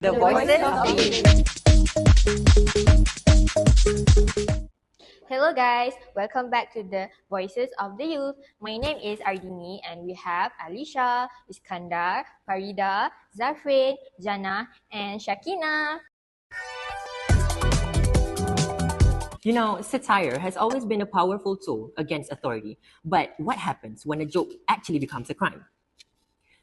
The Voices of the Youth. Hello guys, welcome back to the Voices of the Youth. My name is Ardini and we have Aliesya, Iskandar, Farida, Zafreen, Jannah and Shaqeena. You know, satire has always been a powerful tool against authority. But what happens when a joke actually becomes a crime?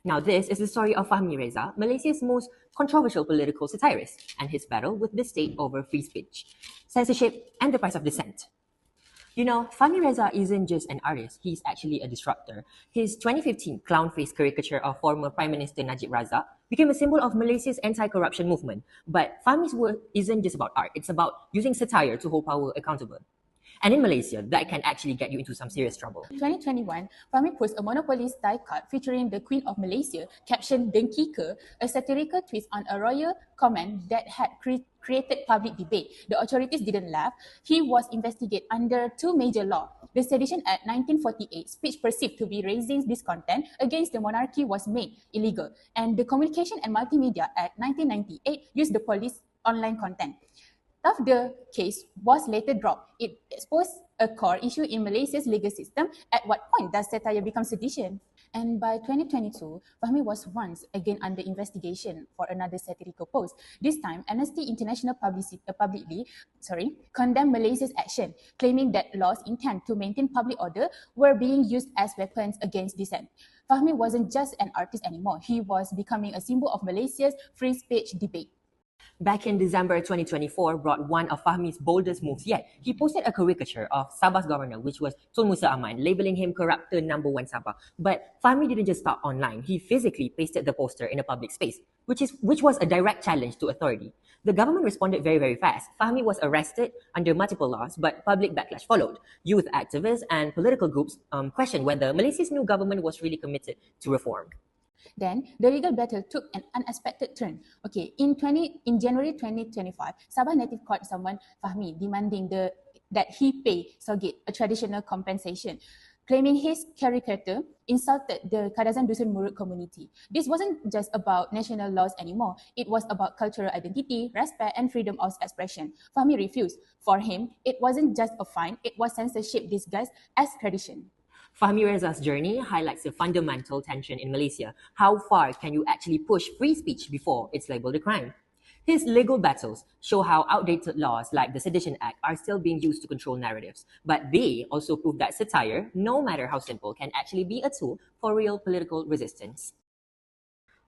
Now, this is the story of Fahmi Reza, Malaysia's most controversial political satirist, and his battle with the state over free speech, censorship, and the price of dissent. You know, Fahmi Reza isn't just an artist, he's actually a disruptor. His 2015 clown-faced caricature of former Prime Minister Najib Razak became a symbol of Malaysia's anti-corruption movement. But Fahmi's work isn't just about art, it's about using satire to hold power accountable. And in Malaysia, that can actually get you into some serious trouble. 2021, Fahmi posted a Monopoly style card featuring the Queen of Malaysia, captioned Dengki Ke, a satirical twist on a royal comment that had created public debate. The authorities didn't laugh. He was investigated under two major laws. The Sedition Act 1948, speech perceived to be raising discontent against the monarchy, was made illegal. And the Communication and Multimedia Act 1998 used the police online content. After the case was later dropped, it exposed a core issue in Malaysia's legal system. At what point does satire become sedition? And by 2022, Fahmi was once again under investigation for another satirical post. This time, Amnesty International publicly condemned Malaysia's action, claiming that laws intended to maintain public order were being used as weapons against dissent. Fahmi wasn't just an artist anymore. He was becoming a symbol of Malaysia's free speech debate. Back in December 2024 brought one of Fahmi's boldest moves yet. He posted a caricature of Sabah's governor, which was Tun Musa Aman, labeling him corrupter number one Sabah. But Fahmi didn't just stop online. He physically pasted the poster in a public space, which was a direct challenge to authority. The government responded very, very fast. Fahmi was arrested under multiple laws, but public backlash followed. Youth activists and political groups questioned whether Malaysia's new government was really committed to reform. Then, the legal battle took an unexpected turn. In January 2025, Sabah Native Court summoned Fahmi, demanding that he pay Sogit a traditional compensation, claiming his caricature insulted the Kadazan Dusun Murut community. This wasn't just about national laws anymore. It was about cultural identity, respect, and freedom of expression. Fahmi refused. For him, it wasn't just a fine, it was censorship disguised as tradition. Fahmi Reza's journey highlights a fundamental tension in Malaysia. How far can you actually push free speech before it's labeled a crime? His legal battles show how outdated laws like the Sedition Act are still being used to control narratives. But they also prove that satire, no matter how simple, can actually be a tool for real political resistance.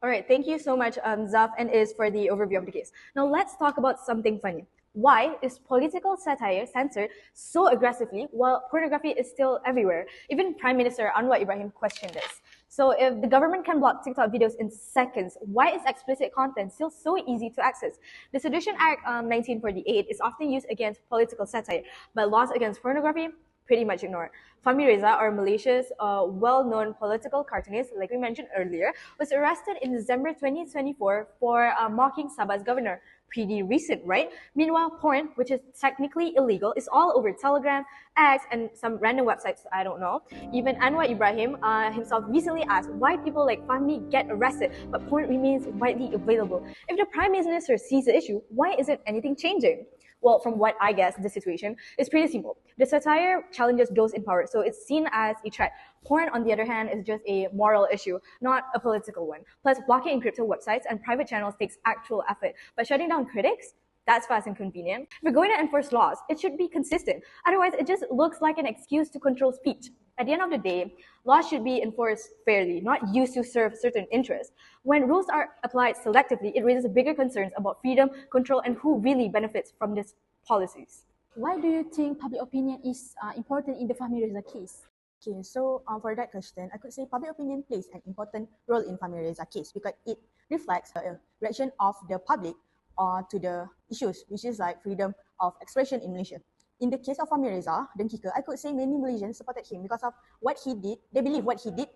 All right, thank you so much, Zaf and Is, for the overview of the case. Now let's talk about something funny. Why is political satire censored so aggressively while pornography is still everywhere? Even Prime Minister Anwar Ibrahim questioned this. So if the government can block TikTok videos in seconds, why is explicit content still so easy to access? The Sedition Act 1948 is often used against political satire, but laws against pornography pretty much ignored. Fahmi Reza, or Malaysia's well-known political cartoonist, like we mentioned earlier, was arrested in December 2024 for mocking Sabah's governor. Pretty recent, right? Meanwhile, porn, which is technically illegal, is all over Telegram, X, and some random websites, I don't know. Even Anwar Ibrahim himself recently asked why people like Fahmi get arrested, but porn remains widely available. If the Prime Minister sees the issue, why isn't anything changing? Well, from what I guess, the situation is pretty simple. The satire challenges those in power, so it's seen as a threat. Porn, on the other hand, is just a moral issue, not a political one. Plus, blocking encrypted websites and private channels takes actual effort. But shutting down critics, that's fast and convenient. If we're going to enforce laws, it should be consistent. Otherwise, it just looks like an excuse to control speech. At the end of the day, laws should be enforced fairly, not used to serve certain interests. When rules are applied selectively, it raises bigger concerns about freedom, control, and who really benefits from these policies. Why do you think public opinion is important in the Fahmi Reza case? So for that question, I could say public opinion plays an important role in Fahmi Reza case because it reflects the reaction of the public to the issues, which is like freedom of expression in Malaysia. In the case of Fahmi Reza, Dengki Ke, I could say many Malaysians supported him because of what he did. They believe what he did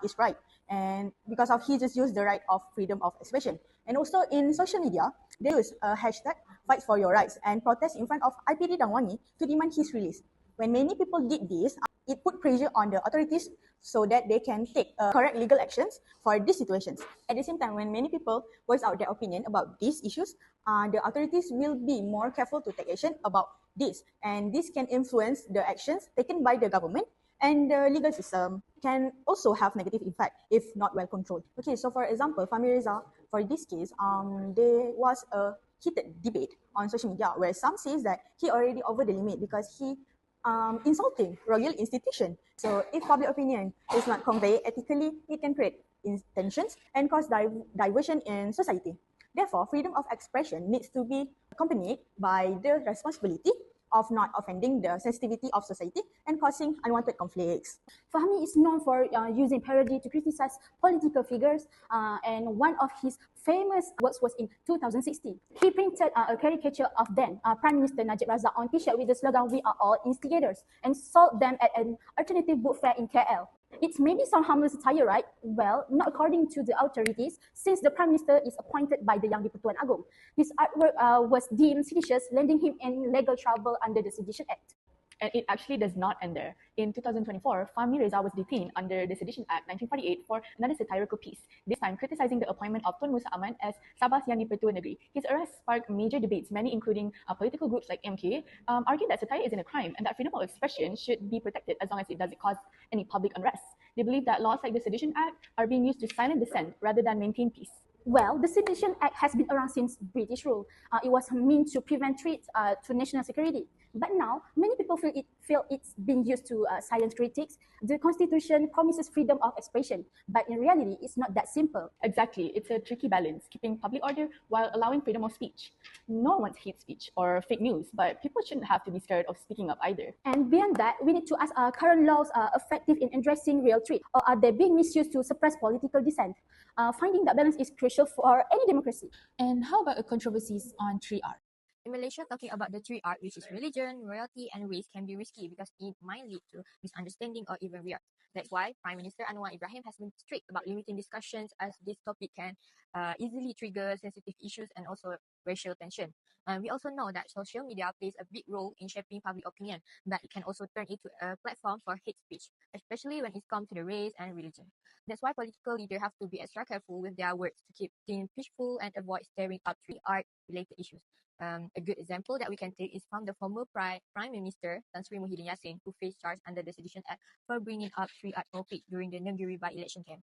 is right, and because of he just used the right of freedom of expression. And also in social media, they use a hashtag fight for your rights and protest in front of IPD Dangwangi to demand his release. When many people did this, it put pressure on the authorities so that they can take correct legal actions for these situations. At the same time, when many people voice out their opinion about these issues, the authorities will be more careful to take action about this, and this can influence the actions taken by the government, and the legal system can also have negative impact if not well controlled. Okay, so for example, Fahmi Reza, for this case, there was a heated debate on social media where some says that he already over the limit because he insulting royal institution. So if public opinion is not conveyed ethically, it can create tensions and cause diversion in society. Therefore, freedom of expression needs to be accompanied by the responsibility of not offending the sensitivity of society and causing unwanted conflicts. Fahmi is known for using parody to criticize political figures, and one of his famous works was in 2016. He printed a caricature of then Prime Minister Najib Razak on t-shirt with the slogan "We are all instigators" and sold them at an alternative book fair in KL. It's maybe some harmless satire, right? Well, not according to the authorities, since the Prime Minister is appointed by the Yang di-Pertuan Agong. This artwork was deemed seditious, landing him in legal trouble under the Sedition Act. And it actually does not end there. In 2024, Fahmi Reza was detained under the Sedition Act 1948 for another satirical piece, this time criticizing the appointment of Tun Musa Aman as Sabah's Yang di-Pertua Negeri. His arrest sparked major debates, many including political groups like MK, arguing that satire isn't a crime and that freedom of expression should be protected as long as it doesn't cause any public unrest. They believe that laws like the Sedition Act are being used to silence dissent rather than maintain peace. Well, the Sedition Act has been around since British rule. It was meant to prevent threats to national security. But now, many people feel it's being used to silence critics. The Constitution promises freedom of expression, but in reality, it's not that simple. Exactly. It's a tricky balance, keeping public order while allowing freedom of speech. No one wants hate speech or fake news, but people shouldn't have to be scared of speaking up either. And beyond that, we need to ask, are current laws effective in addressing real threats, or are they being misused to suppress political dissent? Finding that balance is crucial for any democracy. And how about controversies on 3R? In Malaysia, talking about the 3R, which is religion, royalty, and race, can be risky because it might lead to misunderstanding or even riot. That's why Prime Minister Anwar Ibrahim has been strict about limiting discussions, as this topic can easily trigger sensitive issues and also racial tension. We also know that social media plays a big role in shaping public opinion, but it can also turn into a platform for hate speech, especially when it comes to the race and religion. That's why political leaders have to be extra careful with their words to keep things peaceful and avoid stirring up 3R-related issues. A good example that we can take is from the former Prime Minister Tan Sri Muhyiddin Yassin, who faced charge under the Sedition Act for bringing up 3R topic during the Negeri by-election campaign.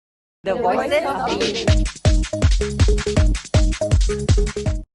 The voices of